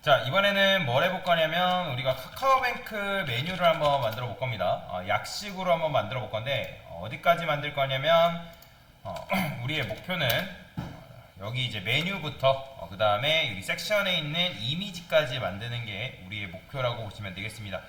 자, 이번에는 뭘 해볼 거냐면 우리가 카카오뱅크 메뉴를 한번 만들어 볼 겁니다. 약식으로 한번 만들어 볼 건데 어디까지 만들 거냐면 우리의 목표는 여기 이제 메뉴부터 그 다음에 여기 섹션에 있는 이미지까지 만드는 게 우리의 목표라고 보시면 되겠습니다.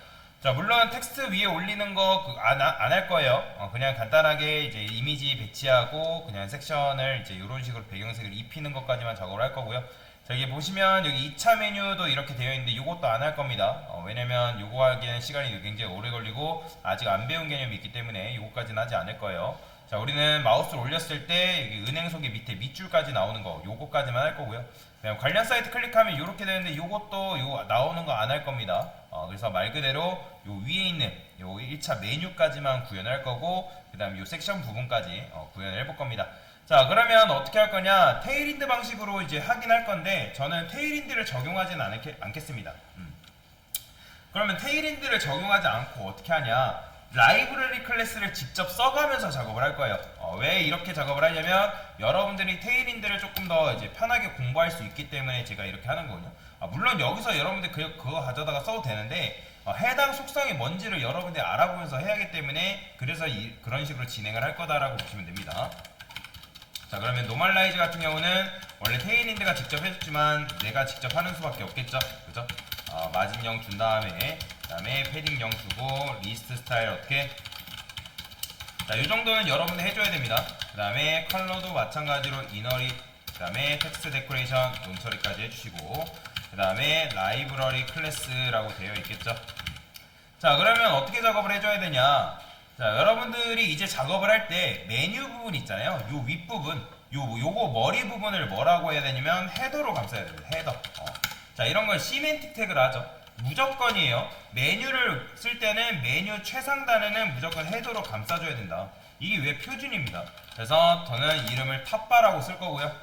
자, 물론 텍스트 위에 올리는 거 안 할 거예요. 그냥 간단하게 이제 이미지 배치하고 그냥 섹션을 이제 이런 식으로 배경색을 입히는 것까지만 작업을 할 거고요. 자, 여기 보시면 여기 2차 메뉴도 이렇게 되어 있는데 이것도 안 할 겁니다. 왜냐면 요거 하기에는 시간이 굉장히 오래 걸리고 아직 안 배운 개념이 있기 때문에 이거까지는 하지 않을 거예요. 자, 우리는 마우스를 올렸을 때 여기 은행 소개 밑에 밑줄까지 나오는 거 요거까지만 할 거고요. 그냥 관련 사이트 클릭하면 이렇게 되는데 요것도 요 나오는 거 안 할 겁니다. 그래서 말 그대로 요 위에 있는 요 1차 메뉴까지만 구현할 거고 그 다음 요 섹션 부분까지 구현을 해볼 겁니다. 자, 그러면 어떻게 할 거냐? 테일인드 방식으로 이제 하긴 할 건데 저는 테일인드를 적용하지는 않겠습니다. 그러면 테일인드를 적용하지 않고 어떻게 하냐? 라이브러리 클래스를 직접 써가면서 작업을 할 거예요. 왜 이렇게 작업을 하냐면 여러분들이 테일인드를 조금 더 이제 편하게 공부할 수 있기 때문에 제가 이렇게 하는 거거든요. 물론 여기서 여러분들 그거 가져다가 써도 되는데 해당 속성이 뭔지를 여러분들이 알아보면서 해야 하기 때문에 그래서 그런 식으로 진행을 할 거다라고 보시면 됩니다. 자, 그러면 노멀라이즈 같은 경우는 원래 테일인드가 직접 해줬지만 내가 직접 하는 수밖에 없겠죠. 그죠? 마진 0 준 다음에 그 다음에 패딩 0 주고 리스트 스타일 어떻게? 자, 요 정도는 여러분들 해줘야 됩니다. 그 다음에 컬러도 마찬가지로 이너리 그 다음에 텍스트 데코레이션 논 처리까지 해주시고 그 다음에 라이브러리 클래스라고 되어 있겠죠. 자, 그러면 어떻게 작업을 해줘야 되냐? 자, 여러분들이 이제 작업을 할 때 메뉴 부분 있잖아요. 요 윗부분, 요거 머리 부분을 뭐라고 해야 되냐면 헤더로 감싸야 돼요. 헤더. 자, 이런 걸 시멘틱 태그를 하죠. 무조건이에요. 메뉴를 쓸 때는 메뉴 최상단에는 무조건 헤더로 감싸줘야 된다. 이게 왜 표준입니다. 그래서 저는 이름을 탑바라고 쓸 거고요.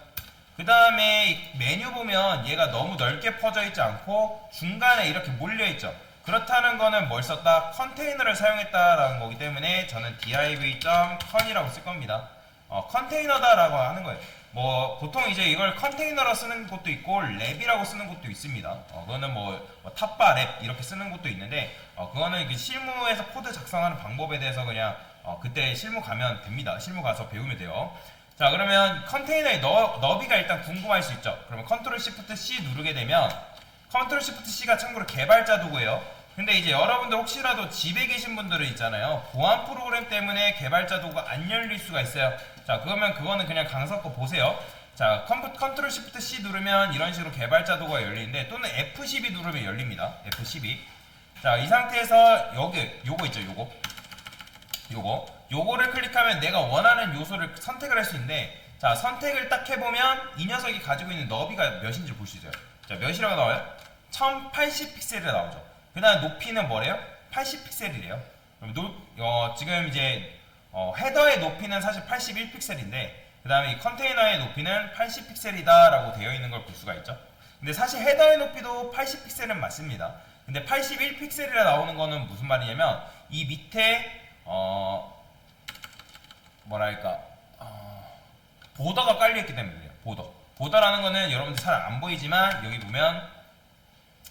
그 다음에 메뉴 보면 얘가 너무 넓게 퍼져 있지 않고 중간에 이렇게 몰려 있죠. 그렇다는 거는 뭘 썼다? 컨테이너를 사용했다라는 거기 때문에 저는 div.con이라고 쓸 겁니다. 컨테이너다라고 하는 거예요. 뭐 보통 이제 이걸 컨테이너로 쓰는 곳도 있고 랩이라고 쓰는 곳도 있습니다. 그거는 뭐 탑바 랩 이렇게 쓰는 곳도 있는데 그거는 실무에서 코드 작성하는 방법에 대해서 그냥 그때 실무 가면 됩니다. 실무 가서 배우면 돼요. 자, 그러면 컨테이너의 너비가 일단 궁금할 수 있죠. 그러면 컨트롤 시프트 C 누르게 되면 컨트롤 시프트 C가 참고로 개발자 도구예요. 근데 이제 여러분들 혹시라도 집에 계신 분들은 있잖아요. 보안 프로그램 때문에 개발자 도구가 안 열릴 수가 있어요. 자, 그거는 그냥 강서 거 보세요. 자, 컨트롤 시프트 C 누르면 이런 식으로 개발자 도구가 열리는데 또는 F12 누르면 열립니다. F12. 자, 이 상태에서 요거 있죠. 요거를 클릭하면 내가 원하는 요소를 선택을 할 수 있는데 자, 선택을 딱 해보면 이 녀석이 가지고 있는 너비가 몇인지 볼 수 있어요. 자, 몇이라고 나와요? 1080 픽셀이 나오죠. 그 다음 높이는 뭐래요? 80 픽셀이래요. 그럼 지금 이제 헤더의 높이는 사실 81 픽셀인데 그 다음에 이 컨테이너의 높이는 80 픽셀이다 라고 되어 있는 걸 볼 수가 있죠. 근데 사실 헤더의 높이도 80 픽셀은 맞습니다. 근데 81 픽셀이라 나오는 거는 무슨 말이냐면 이 밑에 뭐랄까 보더가 깔려있기 때문에 그래요. 보더라는 거는 여러분들 잘 안 보이지만 여기 보면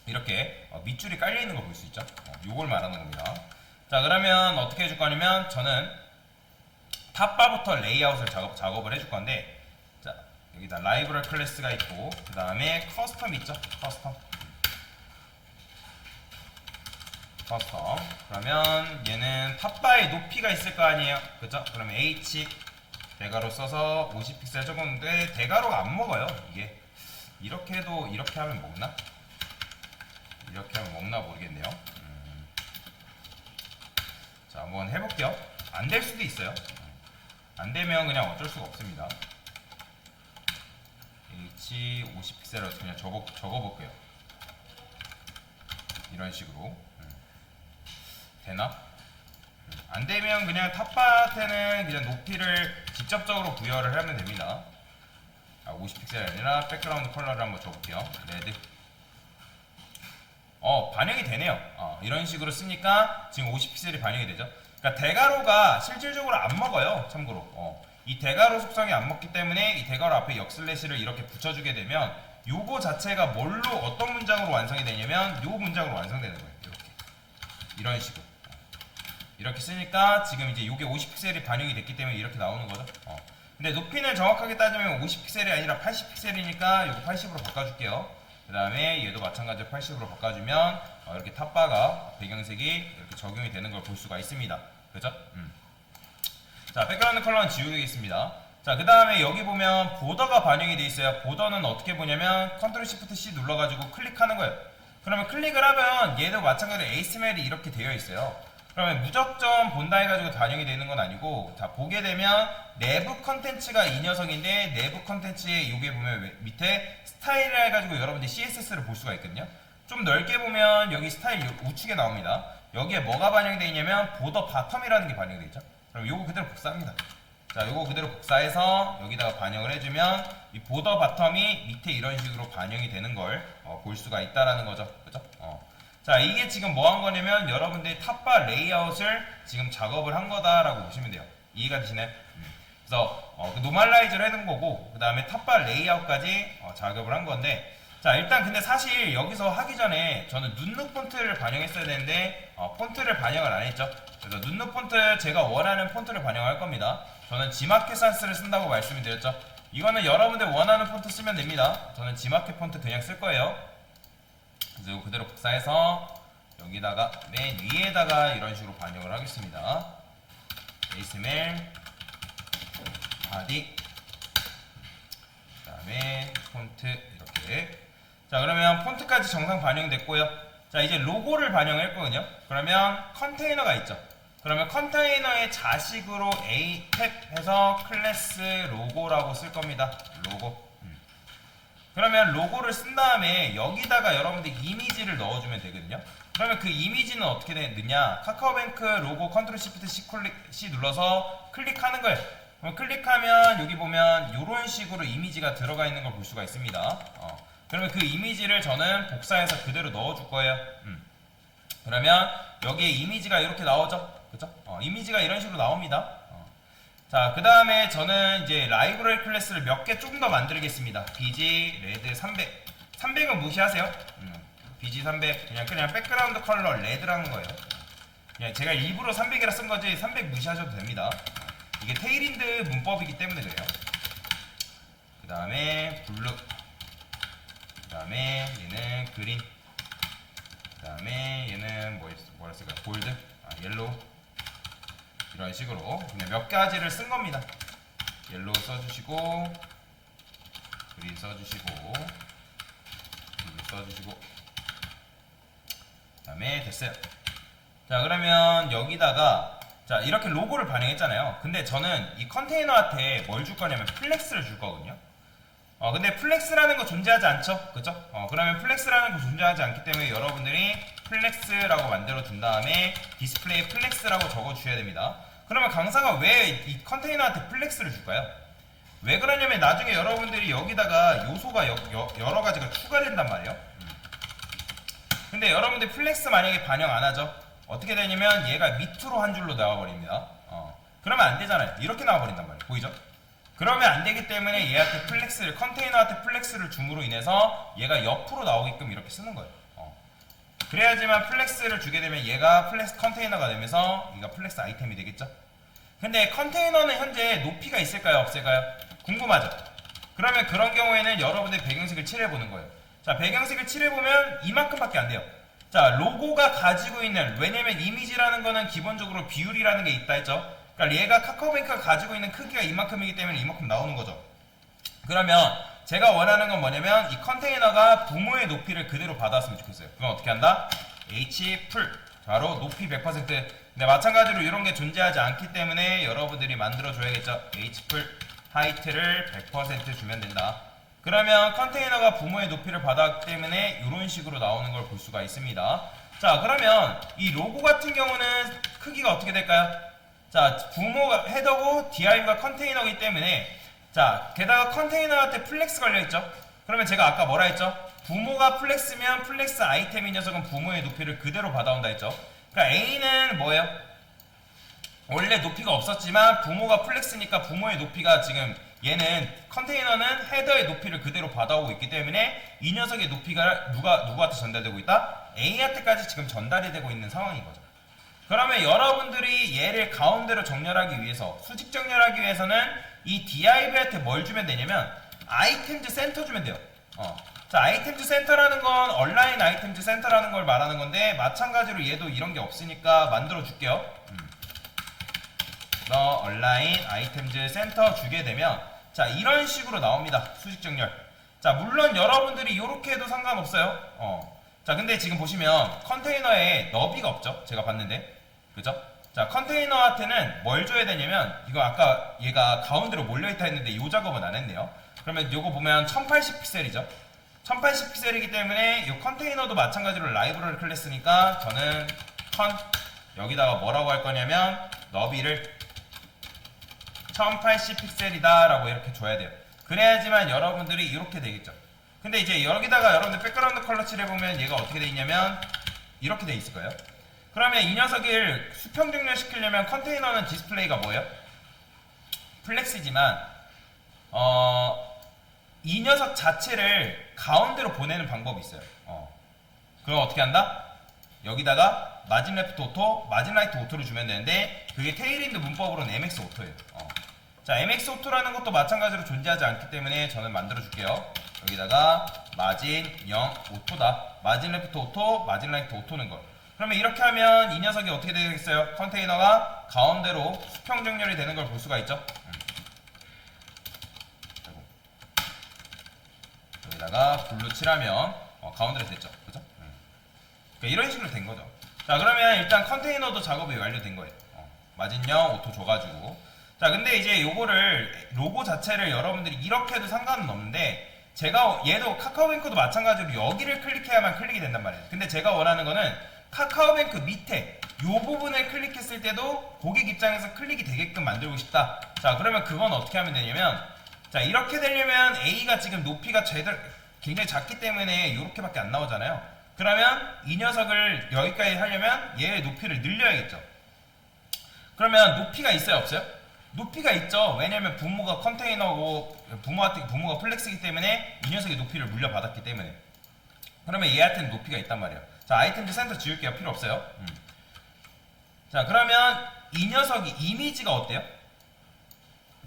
이렇게 밑줄이 깔려있는 걸 볼 수 있죠. 요걸 말하는 겁니다. 자, 그러면 어떻게 해줄 거냐면 저는 탑바부터 레이아웃을 작업을 해줄 건데 자, 여기다 라이브러리 클래스가 있고 그 다음에 커스텀 있죠. 커스텀. 그러면 얘는 탑바의 높이가 있을 거 아니에요. 그죠? 그러면 H 대괄호 써서 50픽셀 적었는데 대괄호가 안 먹어요. 이게 이렇게 해도 이렇게 하면 먹나? 이렇게 하면 먹나 모르겠네요. 자, 한번 해볼게요. 안 될 수도 있어요. 안 되면 그냥 어쩔 수가 없습니다. H 50픽셀을 그냥 적어볼게요. 이런 식으로. 되나? 안 되면 그냥 탑바한테는 그냥 높이를 직접적으로 부여를 하면 됩니다. 50픽셀이 아니라 백그라운드 컬러를 한번 줘볼게요. 레드. 반영이 되네요. 이런 식으로 쓰니까 지금 50픽셀이 반영이 되죠. 그러니까 대괄호가 실질적으로 안 먹어요. 참고로. 이 대괄호 속성이 안 먹기 때문에 이 대괄호 앞에 역슬래시를 이렇게 붙여주게 되면 요거 자체가 뭘로 어떤 문장으로 완성이 되냐면 요 문장으로 완성되는 거예요. 이렇게 이런 식으로 이렇게 쓰니까 지금 이제 요게 50픽셀이 반영이 됐기 때문에 이렇게 나오는 거죠. 근데 높이는 정확하게 따지면 50픽셀이 아니라 80픽셀이니까 요거 80으로 바꿔줄게요. 그 다음에 얘도 마찬가지로 80으로 바꿔주면 이렇게 탑바가 배경색이 이렇게 적용이 되는 걸 볼 수가 있습니다. 그죠? 자, 백그라운드 컬러는 지우겠습니다. 자, 그 다음에 여기 보면 보더가 반영이 돼 있어요. 보더는 어떻게 보냐면 컨트롤 시프트 C 눌러가지고 클릭하는 거예요. 그러면 클릭을 하면 얘도 마찬가지로 HTML이 이렇게 되어 있어요. 그러면 무작정 본다 해가지고 반영이 되는 건 아니고, 자, 보게 되면 내부 컨텐츠가 이 녀석인데 내부 컨텐츠에 여기에 보면 밑에 스타일을 해가지고 여러분들 CSS를 볼 수가 있거든요. 좀 넓게 보면 여기 스타일 우측에 나옵니다. 여기에 뭐가 반영이 되어 있냐면 보더 바텀이라는 게 반영이 되어 있죠. 그럼 요거 그대로 복사합니다. 자, 요거 그대로 복사해서 여기다가 반영을 해주면 이 보더 바텀이 밑에 이런 식으로 반영이 되는 걸 볼 수가 있다라는 거죠. 그죠? 자, 이게 지금 뭐 한 거냐면 여러분들이 탑바 레이아웃을 지금 작업을 한 거다라고 보시면 돼요. 이해가 되시나요? 그래서 그 노멀라이즈를 해둔 거고, 그 다음에 탑바 레이아웃까지 작업을 한 건데, 자, 일단 근데 사실 여기서 하기 전에 저는 눈누 폰트를 반영했어야 되는데 폰트를 반영을 안 했죠. 그래서 눈누 폰트 제가 원하는 폰트를 반영할 겁니다. 저는 지마켓산스를 쓴다고 말씀을 드렸죠. 이거는 여러분들 원하는 폰트 쓰면 됩니다. 저는 지마켓 폰트 그냥 쓸 거예요. 그래서 이거 그대로 복사해서 여기다가 맨 위에다가 이런 식으로 반영을 하겠습니다. HTML 바디 그 다음에 폰트 이렇게. 자, 그러면 폰트까지 정상 반영됐고요. 자, 이제 로고를 반영할 거거든요. 그러면 컨테이너가 있죠. 그러면 컨테이너의 자식으로 A 탭 해서 클래스 로고라고 쓸 겁니다. 로고. 그러면 로고를 쓴 다음에 여기다가 여러분들 이미지를 넣어주면 되거든요. 그러면 그 이미지는 어떻게 되느냐? 카카오뱅크 로고 컨트롤 시프트 C 눌러서 클릭하는 거예요. 그럼 클릭하면 여기 보면 이런 식으로 이미지가 들어가 있는 걸 볼 수가 있습니다. 그러면 그 이미지를 저는 복사해서 그대로 넣어줄 거예요. 그러면 여기에 이미지가 이렇게 나오죠. 그죠? 이미지가 이런 식으로 나옵니다. 자, 그 다음에 저는 이제 라이브러리 클래스를 몇 개 조금 더 만들겠습니다. BG 레드 300. 300은 무시하세요. BG 300. 그냥 백그라운드 컬러 레드라는 거예요. 그냥 제가 일부러 300이라 쓴 거지 300 무시하셔도 됩니다. 이게 테일인드 문법이기 때문에 그래요. 그 다음에 블루. 그 다음에 얘는 그린. 그 다음에 얘는 뭐라 쓸까요? 골드. 옐로우. 이런 식으로 그냥 몇 가지를 쓴 겁니다. 옐로우 써주시고, 그린 써주시고, 블루 써주시고, 그 다음에 됐어요. 자, 그러면 여기다가 자, 이렇게 로고를 반영했잖아요. 근데 저는 이 컨테이너한테 뭘 줄 거냐면 플렉스를 줄 거거든요. 근데 플렉스라는 거 존재하지 않죠? 그죠? 그러면 플렉스라는 거 존재하지 않기 때문에 여러분들이 플렉스라고 만들어 준 다음에 디스플레이 플렉스라고 적어 주셔야 됩니다. 그러면 강사가 왜 이 컨테이너한테 플렉스를 줄까요? 왜 그러냐면 나중에 여러분들이 여기다가 요소가 여러 가지가 추가된단 말이에요. 근데 여러분들 플렉스 만약에 반영 안 하죠? 어떻게 되냐면 얘가 밑으로 한 줄로 나와버립니다. 그러면 안 되잖아요. 이렇게 나와버린단 말이에요. 보이죠? 그러면 안 되기 때문에 얘한테 플렉스를, 컨테이너한테 플렉스를 줌으로 인해서 얘가 옆으로 나오게끔 이렇게 쓰는 거예요. 그래야지만 플렉스를 주게 되면 얘가 플렉스 컨테이너가 되면서 얘가 플렉스 아이템이 되겠죠? 근데 컨테이너는 현재 높이가 있을까요? 없을까요? 궁금하죠? 그러면 그런 경우에는 여러분들 배경색을 칠해보는 거예요. 자, 배경색을 칠해보면 이만큼밖에 안 돼요. 자, 로고가 가지고 있는, 왜냐면 이미지라는 거는 기본적으로 비율이라는 게 있다 했죠? 그러니까 얘가 카카오뱅크가 가지고 있는 크기가 이만큼이기 때문에 이만큼 나오는 거죠. 그러면 제가 원하는 건 뭐냐면 이 컨테이너가 부모의 높이를 그대로 받았으면 좋겠어요. 그럼 어떻게 한다? H풀 바로 높이 100%. 근데 마찬가지로 이런 게 존재하지 않기 때문에 여러분들이 만들어 줘야겠죠. H풀 하이트를 100% 주면 된다. 그러면 컨테이너가 부모의 높이를 받았기 때문에 이런 식으로 나오는 걸 볼 수가 있습니다. 자, 그러면 이 로고 같은 경우는 크기가 어떻게 될까요? 자, 부모가 헤더고 div가 컨테이너이기 때문에, 자, 게다가 컨테이너한테 플렉스 걸려있죠? 그러면 제가 아까 뭐라 했죠? 부모가 플렉스면 플렉스 아이템인 녀석은 부모의 높이를 그대로 받아온다 했죠? 그러니까 A는 뭐예요? 원래 높이가 없었지만 부모가 플렉스니까 부모의 높이가 지금 얘는 컨테이너는 헤더의 높이를 그대로 받아오고 있기 때문에 이 녀석의 높이가 누구한테 전달되고 있다? A한테까지 지금 전달이 되고 있는 상황인 거죠. 그러면 여러분들이 얘를 가운데로 정렬하기 위해서, 수직 정렬하기 위해서는 이 div한테 뭘 주면 되냐면 아이템즈 센터 주면 돼요. 자, 아이템즈 센터라는 건 얼라인 아이템즈 센터라는 걸 말하는 건데, 마찬가지로 얘도 이런 게 없으니까 만들어 줄게요. 얼라인 아이템즈 센터 주게 되면 자, 이런 식으로 나옵니다. 수직 정렬. 자, 물론 여러분들이 이렇게 해도 상관없어요. 자, 근데 지금 보시면 컨테이너에 너비가 없죠? 제가 봤는데. 그죠? 자, 컨테이너한테는 뭘 줘야 되냐면, 이거 아까 얘가 가운데로 몰려있다 했는데 이 작업은 안 했네요. 그러면 이거 보면 1080픽셀이죠? 1080픽셀이기 때문에 이 컨테이너도 마찬가지로 라이브러리 클래스니까 저는 여기다가 뭐라고 할 거냐면 너비를 1080픽셀이다 라고 이렇게 줘야 돼요. 그래야지만 여러분들이 이렇게 되겠죠. 근데 이제 여기다가 여러분들 백그라운드 컬러 칠해보면 얘가 어떻게 돼 있냐면 이렇게 돼 있을 거예요. 그러면 이 녀석을 수평 정렬 시키려면 컨테이너는 디스플레이가 뭐예요? 플렉스지만 이 녀석 자체를 가운데로 보내는 방법이 있어요. 그럼 어떻게 한다? 여기다가 마진 레프트 오토, 마진 라이트 오토를 주면 되는데, 그게 테일윈드 문법으로는 MX 오토예요. 자, MX 오토라는 것도 마찬가지로 존재하지 않기 때문에 저는 만들어 줄게요. 여기다가 마진 0 오토다. 마진 레프트 오토, 마진 라이트 오토는 걸. 그러면 이렇게 하면 이 녀석이 어떻게 되겠어요? 컨테이너가 가운데로 수평 정렬이 되는 걸 볼 수가 있죠. 여기다가 블루 칠하면 가운데로 됐죠. 그죠? 그러니까 이런 식으로 된 거죠. 자, 그러면 일단 컨테이너도 작업이 완료된 거예요. 마진 0 오토 줘가지고. 자, 근데 이제 요거를 로고 자체를 여러분들이 이렇게 해도 상관은 없는데, 제가 얘도 카카오뱅크도 마찬가지로 여기를 클릭해야만 클릭이 된단 말이에요. 근데 제가 원하는 거는 카카오뱅크 밑에 요 부분을 클릭했을 때도 고객 입장에서 클릭이 되게끔 만들고 싶다. 자, 그러면 그건 어떻게 하면 되냐면, 자, 이렇게 되려면 A가 지금 높이가 굉장히 작기 때문에 이렇게밖에 안 나오잖아요. 그러면 이 녀석을 여기까지 하려면 얘의 높이를 늘려야겠죠. 그러면 높이가 있어요, 없어요? 높이가 있죠. 왜냐면 부모가 컨테이너고 부모가 플렉스이기 때문에 이 녀석의 높이를 물려받았기 때문에. 그러면 얘한테는 높이가 있단 말이에요. 자, 아이템즈 센터 지울게요. 필요 없어요. 자, 그러면 이 녀석이 이미지가 어때요?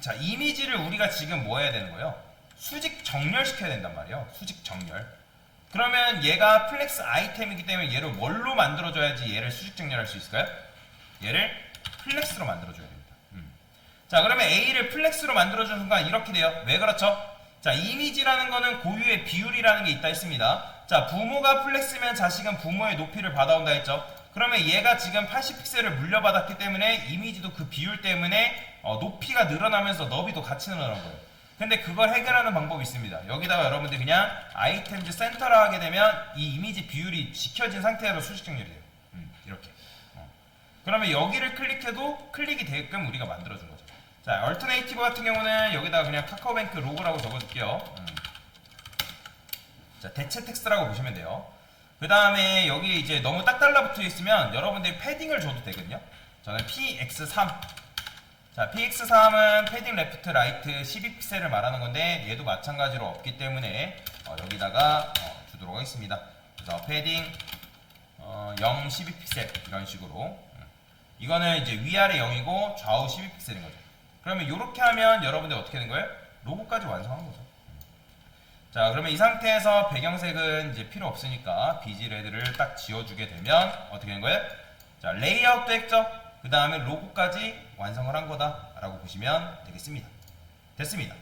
자, 이미지를 우리가 지금 뭐 해야 되는 거예요? 수직 정렬시켜야 된단 말이에요. 수직 정렬. 그러면 얘가 플렉스 아이템이기 때문에 얘를 뭘로 만들어줘야지 얘를 수직 정렬할 수 있을까요? 얘를 플렉스로 만들어줘야 됩니다. 자, 그러면 A를 플렉스로 만들어주는 순간 이렇게 돼요. 왜 그렇죠? 자, 이미지라는 거는 고유의 비율이라는 게 있다 했습니다. 자, 부모가 플렉스면 자식은 부모의 높이를 받아온다 했죠. 그러면 얘가 지금 80픽셀을 물려받았기 때문에 이미지도 그 비율 때문에 높이가 늘어나면서 너비도 같이 늘어난 거예요. 근데 그걸 해결하는 방법이 있습니다. 여기다가 여러분들이 그냥 아이템즈 센터라 하게 되면 이 이미지 비율이 지켜진 상태로 수직 정렬이 돼요. 이렇게. 그러면 여기를 클릭해도 클릭이 되게끔 우리가 만들어준 거죠. 자, 얼터네이티브 같은 경우는 여기다가 그냥 카카오뱅크 로고라고 적어줄게요. 자, 대체 텍스트라고 보시면 돼요. 그 다음에 여기 이제 너무 딱 달라붙어 있으면 여러분들이 패딩을 줘도 되거든요. 저는 PX3. 자, PX3은 패딩 레프트 라이트 12픽셀을 말하는 건데 얘도 마찬가지로 없기 때문에 여기다가 주도록 하겠습니다. 그래서 패딩 0, 12픽셀 이런 식으로. 이거는 이제 위아래 0이고 좌우 12픽셀인 거죠. 그러면 이렇게 하면 여러분들 어떻게 된 거예요? 로고까지 완성한 거죠. 자, 그러면 이 상태에서 배경색은 이제 필요 없으니까 비지 레드를 딱 지워주게 되면 어떻게 된 거예요? 자, 레이아웃도 했죠? 그 다음에 로고까지 완성을 한 거다 라고 보시면 되겠습니다. 됐습니다.